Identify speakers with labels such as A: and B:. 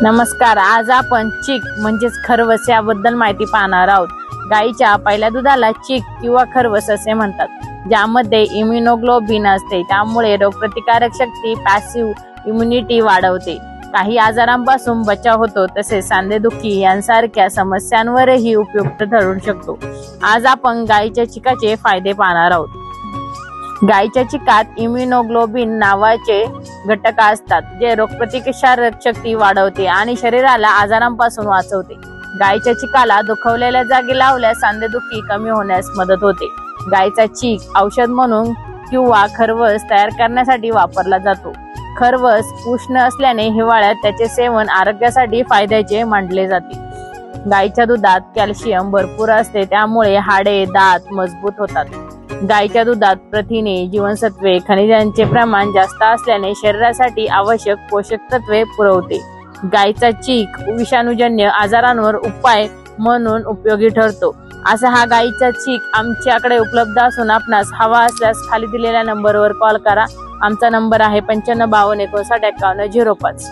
A: नमस्कार, आज आपण चीक म्हणजेच खरवस याबद्दल माहिती पाहणार आहोत। गाईच्या पहिल्या दुधाला चीक किंवा खरवस असे म्हणतात, ज्यामध्ये इम्युनोग्लोबिन असते, त्यामुळे रोगप्रतिकारक शक्ती पॅसिव्ह इम्युनिटी वाढवते, काही आजारांपासून बचाव होतो, तसेच सांधेदुखी यांसारख्या समस्यांवरही उपयुक्त ठरू शकतो। आज आपण गाईच्या चिकाचे फायदे पाहणार आहोत। गाईच्या चिकात इम्युनोग्लोबिन नावाचे घटक असतात, जे रोगप्रतिकारक शक्ती वाढवते आणि शरीराला आजारांपासून वाचवते। गाईच्या चिकाला दुखवलेल्या जागी लावल्यास सांधेदुखी कमी होण्यास मदत होते। गाईचा चीक औषध म्हणून किंवा खरवस तयार करण्यासाठी वापरला जातो। खरवस उष्ण असल्याने हिवाळ्यात त्याचे सेवन आरोग्यासाठी फायद्याचे मानले जाते। गाईच्या दुधात कॅल्शियम भरपूर असते, त्यामुळे हाडे दात मजबूत होतात। गाईच्या दुधात प्रथिने, जीवनसत्वे, खनिजांचे प्रमाण जास्त असल्याने शरीरासाठी आवश्यक पोषक तत्वे पुरवते। गाईचा चीक विषाणूजन्य आजारांवर उपाय म्हणून उपयोगी ठरतो। असा हा गाईचा चीक आमच्याकडे उपलब्ध असून आपणास हवा असल्यास खाली दिलेल्या नंबरवर कॉल करा। आमचा नंबर आहे 9552595105।